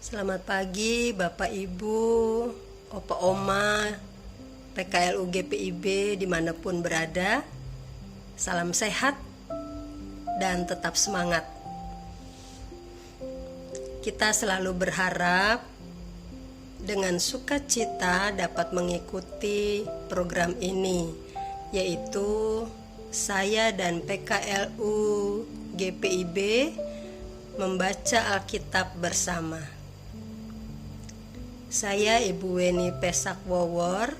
Selamat pagi Bapak Ibu, Opa Oma, PKLU GPIB dimanapun berada. Salam sehat dan tetap semangat. Kita selalu berharap dengan sukacita dapat mengikuti program ini, yaitu saya dan PKLU GPIB membaca Alkitab bersama. Saya Ibu Weni Pesak Wowor,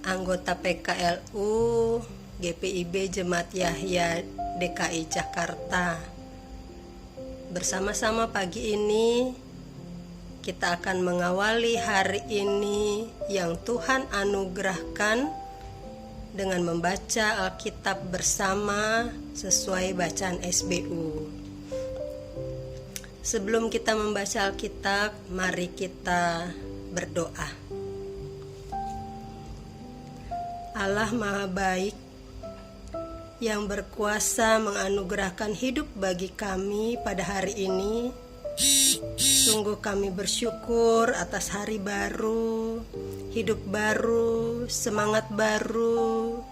anggota PKLU GPIB Jemaat Yahya DKI Jakarta. Bersama-sama pagi ini kita akan mengawali hari ini yang Tuhan anugerahkan dengan membaca Alkitab bersama sesuai bacaan SBU. Sebelum kita membaca Alkitab, mari kita berdoa. Allah Maha Baik yang berkuasa menganugerahkan hidup bagi kami pada hari ini, sungguh kami bersyukur atas hari baru, hidup baru, semangat baru,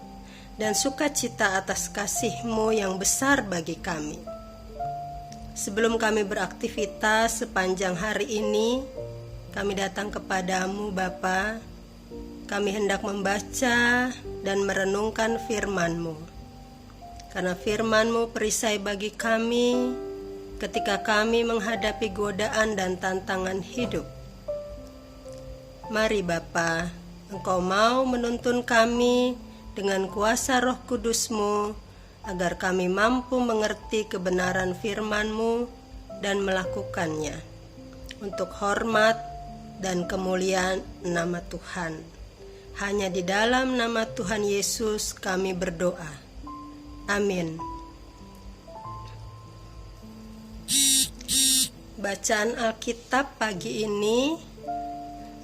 dan sukacita atas kasih-Mu yang besar bagi kami. Sebelum kami beraktivitas sepanjang hari ini, kami datang kepadamu Bapa. Kami hendak membaca dan merenungkan firman-Mu. Karena firman-Mu perisai bagi kami ketika kami menghadapi godaan dan tantangan hidup. Mari Bapa, Engkau mau menuntun kami dengan kuasa Roh Kudus-Mu, agar kami mampu mengerti kebenaran firman-Mu dan melakukannya untuk hormat dan kemuliaan nama Tuhan. Hanya di dalam nama Tuhan Yesus kami berdoa. Amin. Bacaan Alkitab pagi ini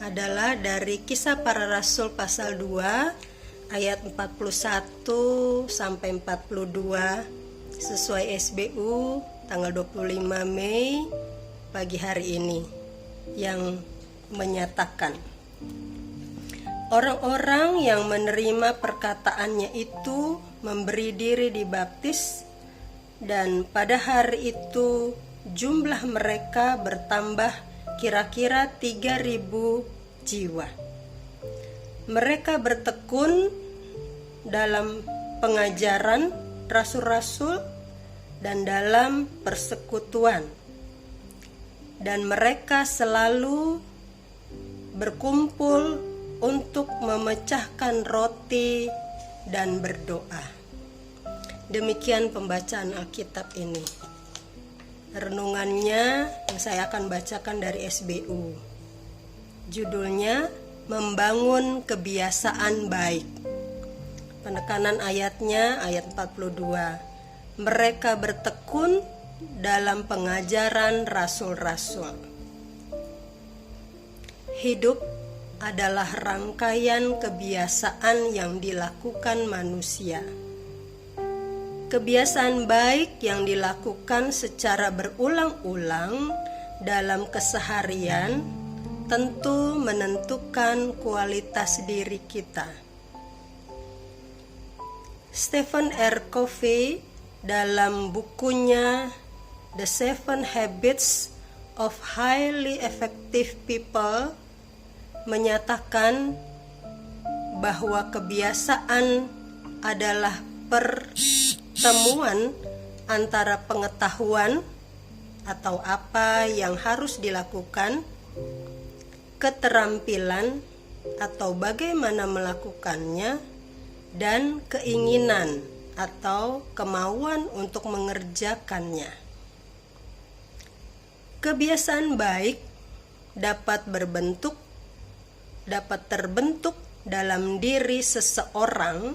adalah dari Kisah Para Rasul pasal 2 ayat 41 sampai 42 sesuai SBU tanggal 25 Mei pagi hari ini, yang menyatakan orang-orang yang menerima perkataannya itu memberi diri dibaptis, dan pada hari itu jumlah mereka bertambah kira-kira 3.000 jiwa. Mereka bertekun dalam pengajaran rasul-rasul dan dalam persekutuan, dan mereka selalu berkumpul untuk memecahkan roti dan berdoa. Demikian pembacaan Alkitab ini. Renungannya yang saya akan bacakan dari SBU. Judulnya Membangun Kebiasaan Baik. Penekanan ayatnya ayat 42. Mereka bertekun dalam pengajaran rasul-rasul. Hidup adalah rangkaian kebiasaan yang dilakukan manusia. Kebiasaan baik yang dilakukan secara berulang-ulang dalam keseharian tentu menentukan kualitas diri kita. Stephen R. Covey dalam bukunya The 7 Habits of Highly Effective People menyatakan bahwa kebiasaan adalah pertemuan antara pengetahuan atau apa yang harus dilakukan, keterampilan atau bagaimana melakukannya, dan keinginan atau kemauan untuk mengerjakannya. Kebiasaan baik dapat terbentuk dalam diri seseorang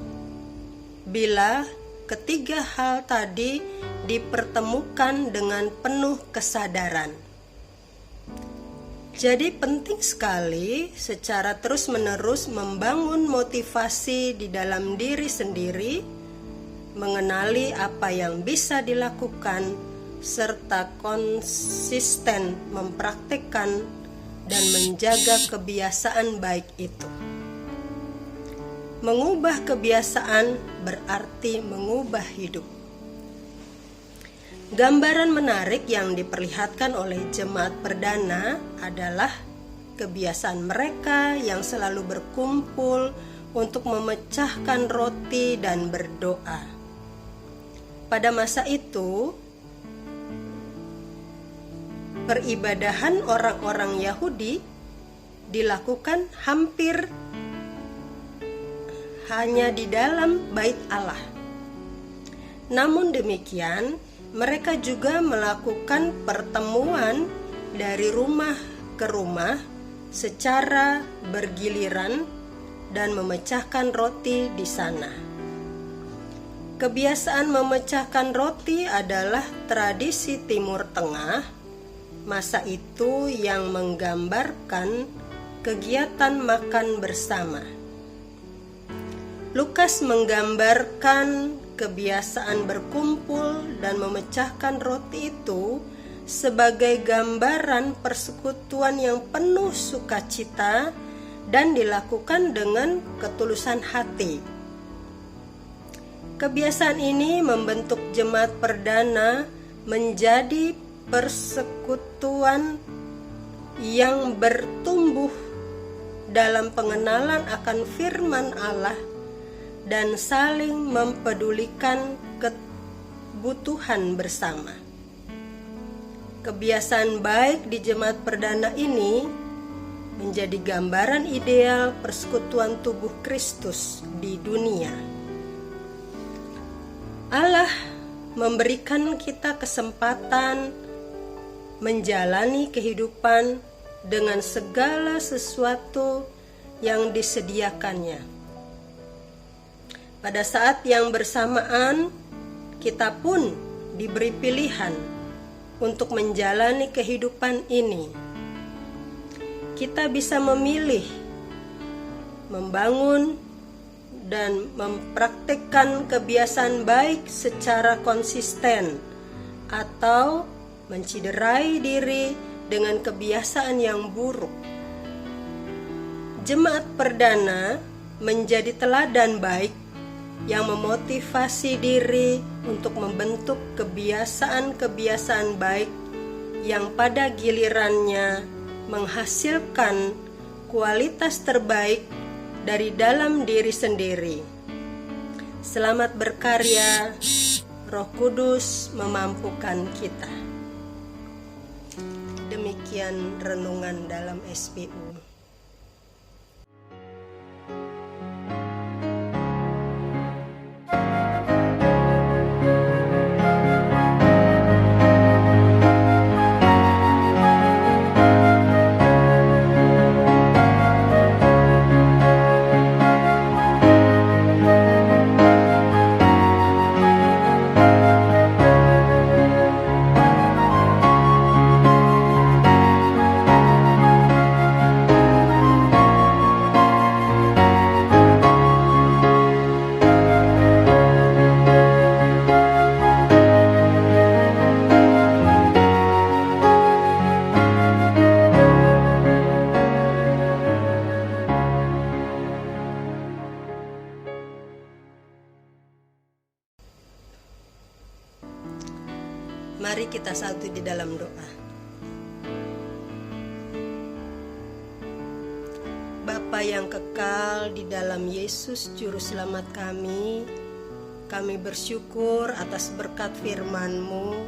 bila ketiga hal tadi dipertemukan dengan penuh kesadaran. Jadi penting sekali secara terus-menerus membangun motivasi di dalam diri sendiri, mengenali apa yang bisa dilakukan serta konsisten mempraktikkan dan menjaga kebiasaan baik itu. Mengubah kebiasaan berarti mengubah hidup. Gambaran menarik yang diperlihatkan oleh jemaat perdana adalah kebiasaan mereka yang selalu berkumpul untuk memecahkan roti dan berdoa. Pada masa itu, peribadahan orang-orang Yahudi dilakukan hampir hanya di dalam bait Allah. Namun demikian, mereka juga melakukan pertemuan dari rumah ke rumah secara bergiliran dan memecahkan roti di sana. Kebiasaan memecahkan roti adalah tradisi Timur Tengah masa itu yang menggambarkan kegiatan makan bersama. Lukas menggambarkan kebiasaan berkumpul dan memecahkan roti itu sebagai gambaran persekutuan yang penuh sukacita dan dilakukan dengan ketulusan hati. Kebiasaan ini membentuk jemaat perdana menjadi persekutuan yang bertumbuh dalam pengenalan akan firman Allah dan saling mempedulikan kebutuhan bersama. Kebiasaan baik di jemaat perdana ini menjadi gambaran ideal persekutuan tubuh Kristus di dunia. Allah memberikan kita kesempatan menjalani kehidupan dengan segala sesuatu yang disediakannya. Pada saat yang bersamaan, kita pun diberi pilihan untuk menjalani kehidupan ini. Kita bisa memilih membangun dan mempraktikkan kebiasaan baik secara konsisten atau menciderai diri dengan kebiasaan yang buruk. Jemaat perdana menjadi teladan baik yang memotivasi diri untuk membentuk kebiasaan-kebiasaan baik yang pada gilirannya menghasilkan kualitas terbaik dari dalam diri sendiri. Selamat berkarya, Roh Kudus memampukan kita. Demikian renungan dalam SBU. Mari kita satu di dalam doa. Bapa yang kekal di dalam Yesus Juru Selamat kami bersyukur atas berkat firman-Mu.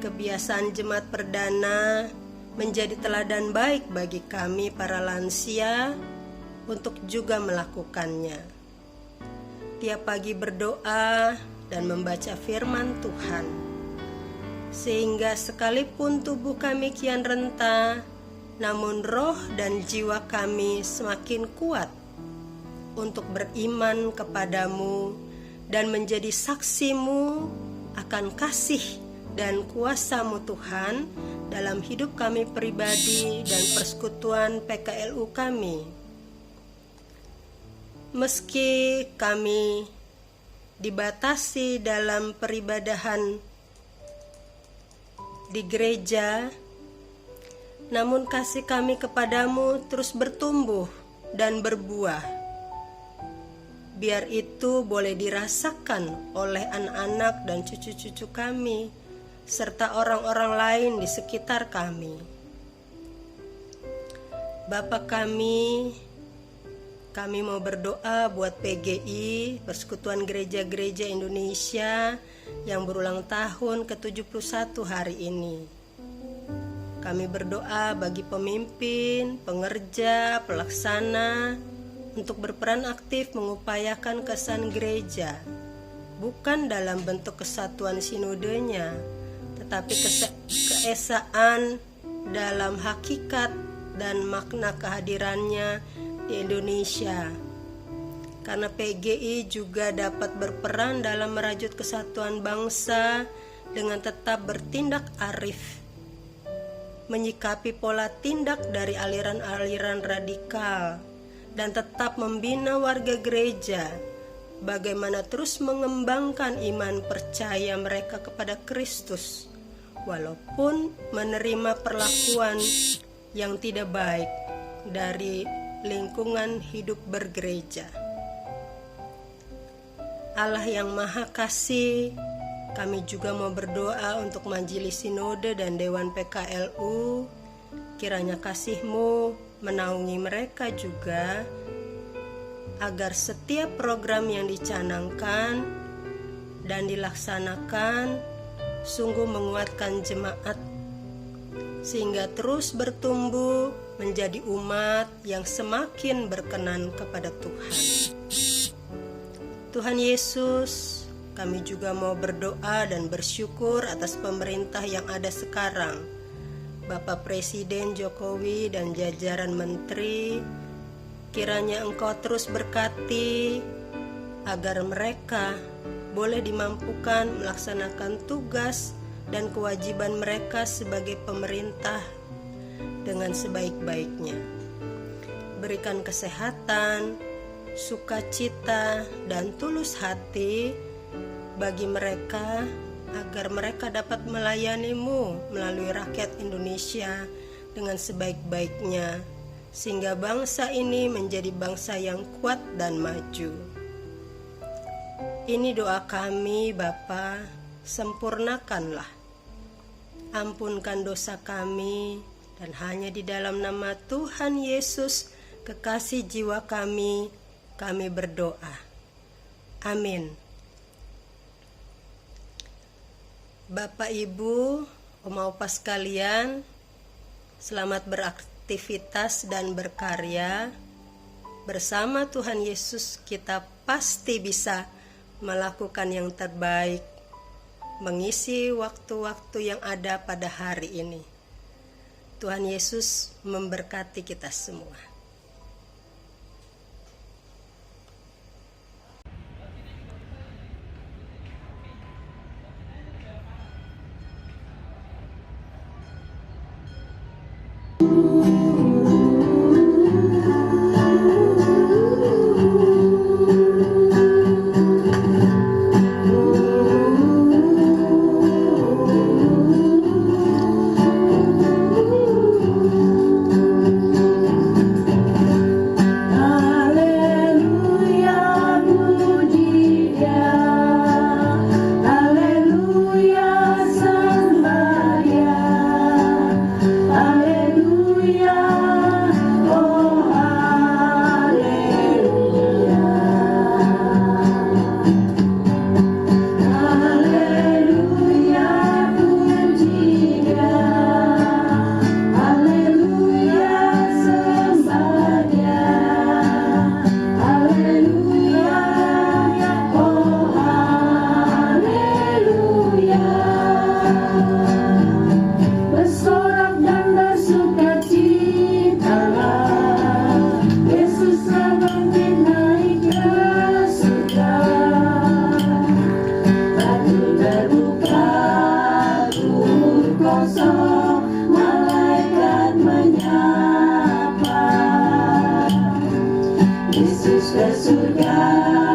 Kebiasaan jemaat perdana menjadi teladan baik bagi kami para lansia untuk juga melakukannya. Tiap pagi berdoa dan membaca firman Tuhan, sehingga sekalipun tubuh kami kian renta, namun roh dan jiwa kami semakin kuat untuk beriman kepadamu dan menjadi saksi-Mu akan kasih dan kuasa-Mu Tuhan dalam hidup kami pribadi dan persekutuan PKLU kami. Meski kami dibatasi dalam peribadahan di gereja, namun kasih kami kepadamu terus bertumbuh dan berbuah. Biar itu boleh dirasakan oleh anak-anak dan cucu-cucu kami, serta orang-orang lain di sekitar kami. Bapa kami mau berdoa buat PGI, Persekutuan Gereja-Gereja Indonesia, yang berulang tahun ke-71 hari ini. Kami berdoa bagi pemimpin, pengerja, pelaksana, untuk berperan aktif mengupayakan kesan gereja, bukan dalam bentuk kesatuan sinodenya, tetapi keesaan dalam hakikat dan makna kehadirannya di Indonesia. Karena PGI juga dapat berperan dalam merajut kesatuan bangsa dengan tetap bertindak arif, menyikapi pola tindak dari aliran-aliran radikal, dan tetap membina warga gereja bagaimana terus mengembangkan iman percaya mereka kepada Kristus, walaupun menerima perlakuan yang tidak baik dari lingkungan hidup bergereja. Allah yang Maha Kasih, kami juga mau berdoa untuk Majelis Sinode dan Dewan PKLU, kiranya kasih-Mu menaungi mereka juga, agar setiap program yang dicanangkan dan dilaksanakan sungguh menguatkan jemaat, sehingga terus bertumbuh menjadi umat yang semakin berkenan kepada Tuhan. Tuhan Yesus, kami juga mau berdoa dan bersyukur atas pemerintah yang ada sekarang, Bapak Presiden Jokowi dan jajaran menteri. Kiranya Engkau terus berkati agar mereka boleh dimampukan melaksanakan tugas dan kewajiban mereka sebagai pemerintah dengan sebaik-baiknya. Berikan kesehatan, sukacita, dan tulus hati bagi mereka, agar mereka dapat melayani-Mu melalui rakyat Indonesia dengan sebaik-baiknya, sehingga bangsa ini menjadi bangsa yang kuat dan maju. Ini doa kami, Bapa, sempurnakanlah. Ampunkan dosa kami, dan hanya di dalam nama Tuhan Yesus, kekasih jiwa kami berdoa. Amin. Bapak, Ibu, Oma Opa sekalian, selamat beraktivitas dan berkarya. Bersama Tuhan Yesus kita pasti bisa melakukan yang terbaik, mengisi waktu-waktu yang ada pada hari ini. Tuhan Yesus memberkati kita semua. Yesus ke surga.